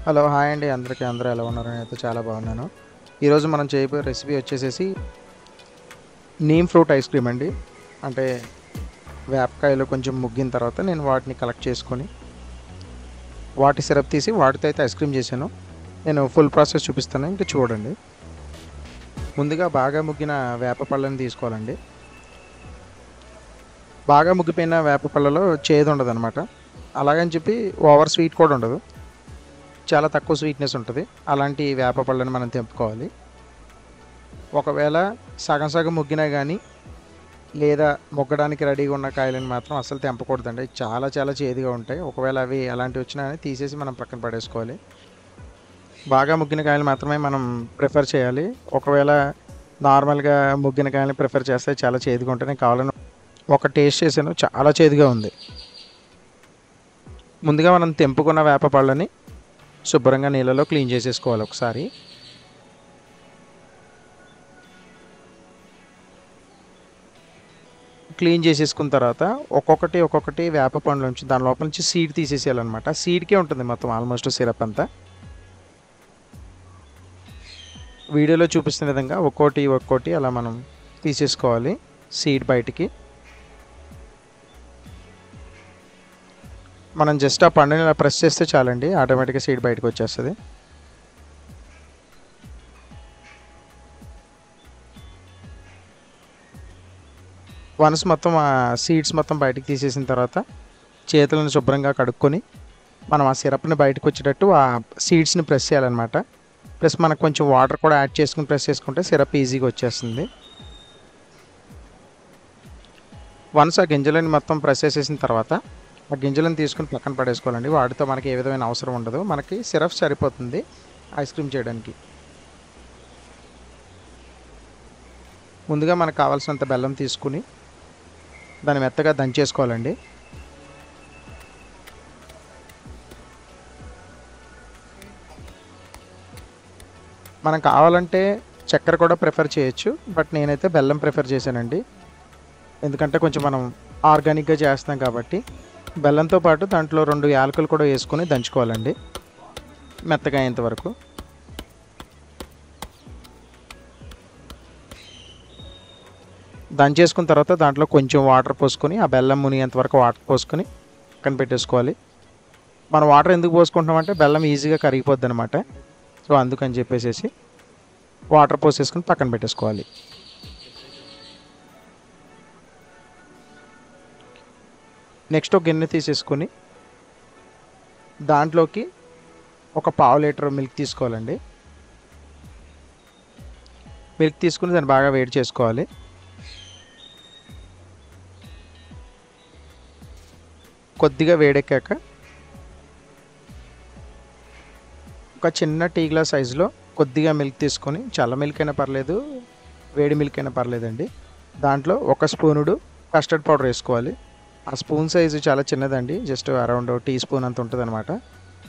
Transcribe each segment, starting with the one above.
Hello! Hi అండి అందరికీ. అందరూ ఎలా ఉన్నారు? నేనైతే చాలా బాగున్నాను. ఈరోజు మనం చేయబోయే రెసిపీ వచ్చేసేసి నీమ్ ఫ్రూట్ ఐస్ క్రీమ్ అండి. అంటే వేపకాయలు కొంచెం ముగ్గిన తర్వాత నేను వాటిని కలెక్ట్ చేసుకొని, వాటి సిరప్ తీసి వాటితో అయితే ఐస్ క్రీమ్ చేశాను. నేను ఫుల్ ప్రాసెస్ చూపిస్తాను. ఇంక చూడండి. ముందుగా బాగా ముగ్గిన వేప పళ్ళని తీసుకోవాలండి. బాగా ముగ్గిపోయిన వేప పళ్ళలో చేదు ఉండదనమాట. అలాగని చెప్పి ఓవర్ స్వీట్ కూడా ఉండదు. చాలా తక్కువ స్వీట్‌నెస్ ఉంటది. అలాంటి వేప పళ్ళని మనం తెంపుకోవాలి. ఒకవేళ సగం సగం ముగ్గినా గానీ, లేదా మొగ్గడానికి రెడీగా ఉన్న కాయలను మాత్రం అస్సలు తెంపకూడదండి. చాలా చాలా చేదుగా ఉంటాయి. ఒకవేళ అవి అలాంటివి వచ్చినా గానీ తీసేసి మనం పక్కన పడేసుకోవాలి. బాగా ముగ్గిన కాయలు మాత్రమే మనం ప్రిఫర్ చేయాలి. ఒకవేళ నార్మల్‌గా ముగ్గిన కాయలని ప్రిఫర్ చేస్తే చాలా చేదుగా ఉంటాయి. నేను కావాలని ఒక టేస్ట్ చేశాను. చాలా చేదుగా ఉంది. ముందుగా మనం తెంపుకున్న వేప పళ్ళని శుభ్రంగా నీళ్ళలో క్లీన్ చేసేసుకోవాలి ఒకసారి. క్లీన్ చేసేసుకున్న తర్వాత ఒక్కొక్కటి వేప పండ్లోంచి దాని లోపల నుంచి సీడ్ తీసేసేయాలన్నమాట. సీడ్‌కే ఉంటుంది మొత్తం ఆల్మోస్ట్ సిరప్ అంతా. వీడియోలో చూపిస్తున్న విధంగా ఒక్కోటి అలా మనం తీసేసుకోవాలి సీడ్ బయటికి. మనం జస్ట్ ఆ పండుని ఇలా ప్రెస్ చేస్తే చాలండి, ఆటోమేటిక్‌గా సీడ్ బయటకు వచ్చేస్తది. వన్స్ మొత్తం ఆ సీడ్స్ మొత్తం బయటికి తీసేసిన తర్వాత చేతులను శుభ్రంగా కడుక్కొని మనం ఆ సిరప్‌ని బయటకు వచ్చేటట్టు ఆ సీడ్స్‌ని ప్రెస్ చేయాలన్నమాట. ప్లస్ మనకు కొంచెం వాటర్ కూడా యాడ్ చేసుకొని ప్రెస్ చేసుకుంటే సిరప్ ఈజీగా వచ్చేస్తుంది. వన్స్ ఆ గింజలని మొత్తం ప్రెస్ చేసేసిన తర్వాత ఆ గింజలను తీసుకొని పక్కన పడేసుకోవాలండి. వాటితో మనకి ఏ విధమైన అవసరం ఉండదు. మనకి సిరప్ సరిపోతుంది ఐస్ క్రీమ్ చేయడానికి. ముందుగా మనకు కావాల్సినంత బెల్లం తీసుకుని దాన్ని మెత్తగా దంచేసుకోవాలండి. మనం కావాలంటే చక్కెర కూడా ప్రిఫర్ చేయొచ్చు. బట్ నేనైతే బెల్లం ప్రిఫర్ చేశానండి. ఎందుకంటే కొంచెం మనం ఆర్గానిక్‌గా చేస్తున్నాం కాబట్టి. బెల్లంతో పాటు దాంట్లో 2 యాలకులు కూడా వేసుకొని దంచుకోవాలండి మెత్తగా అయ్యేంత వరకు. దంచేసుకున్న తర్వాత దాంట్లో కొంచెం వాటర్ పోసుకొని ఆ బెల్లం మునిగేంత వరకు వాటర్ పోసుకొని పక్కన పెట్టేసుకోవాలి. మనం వాటర్ ఎందుకు పోసుకుంటున్నామంటే బెల్లం ఈజీగా కరిగిపోద్దనమాట. సో అందుకని చెప్పేసేసి వాటర్ పోసేసుకొని పక్కన పెట్టేసుకోవాలి. నెక్స్ట్ ఒక గిన్నె తీసేసుకొని దాంట్లోకి ఒక పావు లీటర్ మిల్క్ తీసుకోవాలండి. మిల్క్ తీసుకుని దాన్ని బాగా వేడి చేసుకోవాలి. కొద్దిగా వేడెక్కాక ఒక చిన్న టీ గ్లాస్ సైజులో కొద్దిగా మిల్క్ తీసుకొని, చల్ల మిల్క్ అయినా పర్లేదు, వేడి మిల్క్ అయినా పర్లేదండి. దాంట్లో ఒక స్పూనుడు కస్టర్డ్ పౌడర్ వేసుకోవాలి. ఆ స్పూన్ సైజు చాలా చిన్నదండి. జస్ట్ అరౌండ్ టీ స్పూన్ అంత ఉంటుందన్నమాట.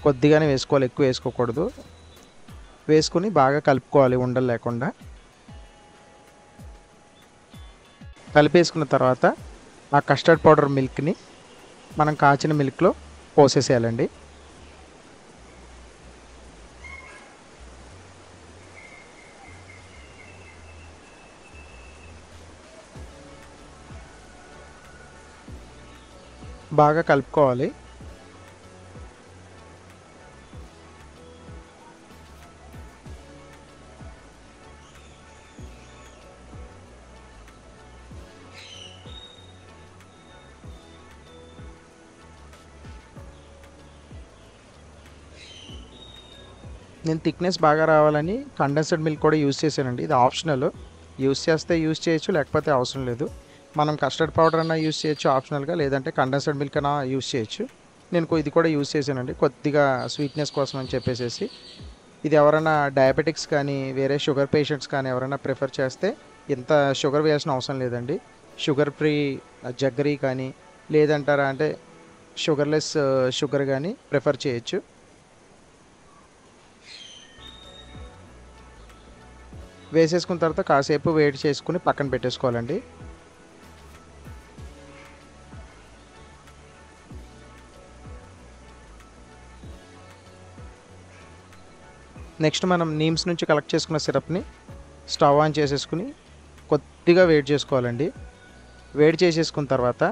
కొద్దిగానే వేసుకోవాలి, ఎక్కువ వేసుకోకూడదు. వేసుకుని బాగా కలుపుకోవాలి ఉండలు లేకుండా. కలిపేసుకున్న తర్వాత ఆ కస్టర్డ్ పౌడర్ మిల్క్ని మనం కాచిన మిల్క్లో పోసేసేయాలండి. బాగా కలుపుకోవాలి. నేను థిక్నెస్ బాగా రావాలని కండెన్స్డ్ మిల్క్ కూడా యూజ్ చేశానండి. ఇది ఆప్షనల్. యూజ్ చేస్తే యూజ్ చేయొచ్చు, లేకపోతే అవసరం లేదు. మనం కస్టర్డ్ పౌడర్ అన్నా యూజ్ చేయొచ్చు ఆప్షనల్‌గా, లేదంటే కండెన్స్డ్ మిల్క్ అయినా యూజ్ చేయొచ్చు. నేను ఇది కూడా యూజ్ చేశానండి కొద్దిగా స్వీట్‌నెస్ కోసం అని చెప్పేసేసి. ఇది ఎవరైనా డయాబెటిక్స్ కానీ, వేరే షుగర్ పేషెంట్స్ కానీ ఎవరైనా ప్రిఫర్ చేస్తే ఇంత షుగర్ వేయాల్సిన అవసరం లేదండి. షుగర్ ఫ్రీ జగ్గరీ కానీ, లేదంటారా అంటే షుగర్‌లెస్ షుగర్ గానీ ప్రిఫర్ చేయొచ్చు. వేసేసుకున్న తర్వాత కాసేపు వేడి చేసుకొని పక్కన పెట్టేసుకోవాలండి. నెక్స్ట్ మనం నీమ్స్ నుంచి కలెక్ట్ చేసుకున్న సిరప్ని స్టవ్ ఆన్ చేసేసుకుని కొద్దిగా వేడి చేసుకోవాలండి. వేడి చేసేసుకున్న తర్వాత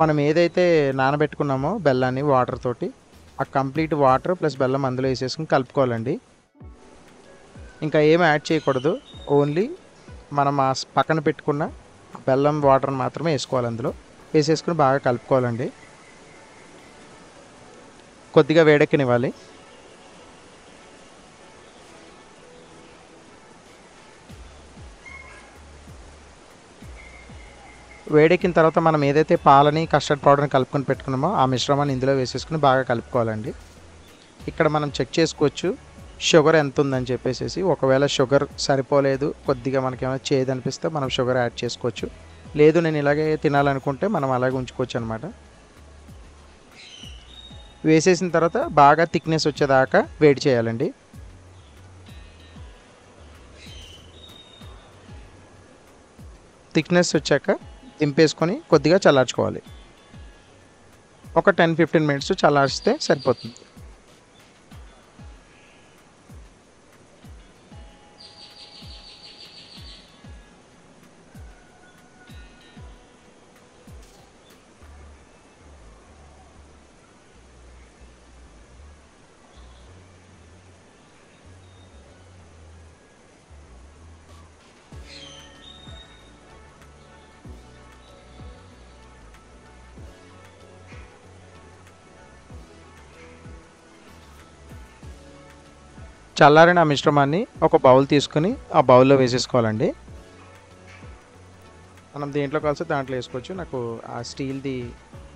మనం ఏదైతే నానబెట్టుకున్నామో బెల్లాన్ని వాటర్ తోటి, ఆ కంప్లీట్ వాటర్ ప్లస్ బెల్లం అందులో వేసేసుకుని కలుపుకోవాలండి. ఇంకా ఏమి యాడ్ చేయకూడదు. ఓన్లీ మనం ఆ పక్కన పెట్టుకున్న బెల్లం వాటర్ని మాత్రమే వేసుకోవాలి. అందులో వేసేసుకుని బాగా కలుపుకోవాలండి. కొద్దిగా వేడెక్కనివ్వాలి. వేడెక్కిన తర్వాత మనం ఏదైతే పాలని కస్టర్డ్ పౌడర్ని కలుపుకొని పెట్టుకున్నామో ఆ మిశ్రమాన్ని ఇందులో వేసేసుకుని బాగా కలుపుకోవాలండి. ఇక్కడ మనం చెక్ చేసుకోవచ్చు షుగర్ ఎంత ఉందని చెప్పేసి. ఒకవేళ షుగర్ సరిపోలేదు, కొద్దిగా మనకేమైనా చేదు అనిపిస్తే మనం షుగర్ యాడ్ చేసుకోవచ్చు. లేదు నేను ఇలాగే తినాలనుకుంటే మనం అలాగే ఉంచుకోవచ్చు అనమాట. వేసేసిన తర్వాత బాగా థిక్నెస్ వచ్చేదాకా వేడి చేయాలండి. థిక్నెస్ వచ్చాక దింపేసుకొని కొద్దిగా చల్లార్చుకోవాలి. ఒక 10-15 మినిట్స్ చల్లారిస్తే సరిపోతుంది. చల్లారిన ఆ మిశ్రమాన్ని ఒక బౌల్ తీసుకుని ఆ బౌల్లో వేసేసుకోవాలండి. మనం దేంట్లో కలిసి దాంట్లో వేసుకోవచ్చు. నాకు ఆ స్టీల్ది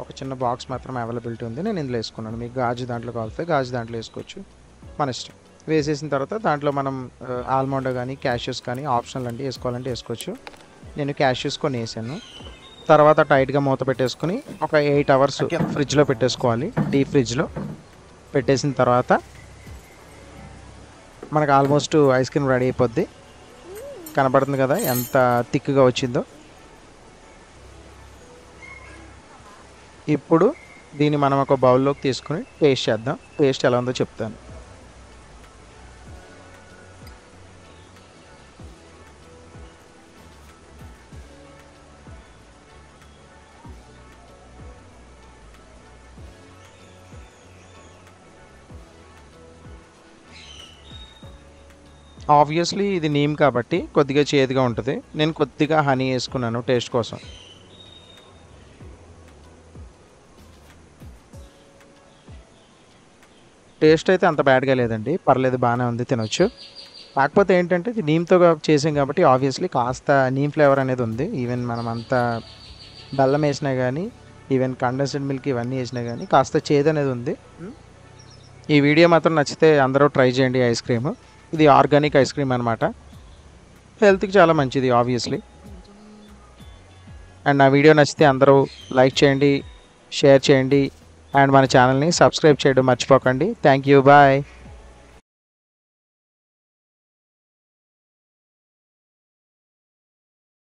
ఒక చిన్న బాక్స్ మాత్రం అవైలబిలిటీ ఉంది, నేను ఇందులో వేసుకున్నాను. మీకు గాజు దాంట్లో కావాలితే గాజు దాంట్లో వేసుకోవచ్చు, మన ఇష్టం. వేసేసిన తర్వాత దాంట్లో మనం ఆల్మండ్ కానీ క్యాష్యూస్ కానీ ఆప్షనల్ అండి, వేసుకోవాలంటే వేసుకోవచ్చు. నేను క్యాష్యూస్ కొన్ని వేసాను. తర్వాత టైట్గా మూత పెట్టేసుకుని ఒక 8 అవర్స్ ఫ్రిడ్జ్లో పెట్టేసుకోవాలి. డీప్ ఫ్రిడ్జ్లో పెట్టేసిన తర్వాత మనకు ఆల్మోస్ట్ ఐస్ క్రీమ్ రెడీ అయిపోద్ది. కనబడుతుంది కదా ఎంత థిక్గా వచ్చిందో. ఇప్పుడు దీన్ని మనం ఒక బౌల్లోకి తీసుకుని టేస్ట్ చేద్దాం. టేస్ట్ ఎలా ఉందో చెప్తాను. ఆబ్వియస్లీ ఇది నీమ్ కాబట్టి కొద్దిగా చేదుగా ఉంటుంది. నేను కొద్దిగా హనీ వేసుకున్నాను టేస్ట్ కోసం. టేస్ట్ అయితే అంత బ్యాడ్గా లేదండి, పర్లేదు, బాగానే ఉంది, తినొచ్చు. కాకపోతే ఏంటంటే ఇది నీమ్తో చేసాం కాబట్టి ఆబ్వియస్లీ కాస్త నీమ్ ఫ్లేవర్ అనేది ఉంది. ఈవెన్ మనం అంత బెల్లం వేసినా కానీ, ఈవెన్ కండెన్స్డ్ మిల్క్ ఇవన్నీ వేసినా కానీ కాస్త చేదు అనేది ఉంది. ఈ వీడియో మాత్రం నచ్చితే అందరూ ట్రై చేయండి ఐస్ క్రీమ్. ఇది ఆర్గానిక్ ఐస్ క్రీమ్ అనమాట, హెల్త్కి చాలా మంచిది ఆబ్వియస్లీ. అండ్ నా వీడియో నచ్చితే అందరూ లైక్ చేయండి, షేర్ చేయండి, అండ్ మన ఛానల్ని సబ్స్క్రైబ్ చేయడం మర్చిపోకండి. Thank you, bye.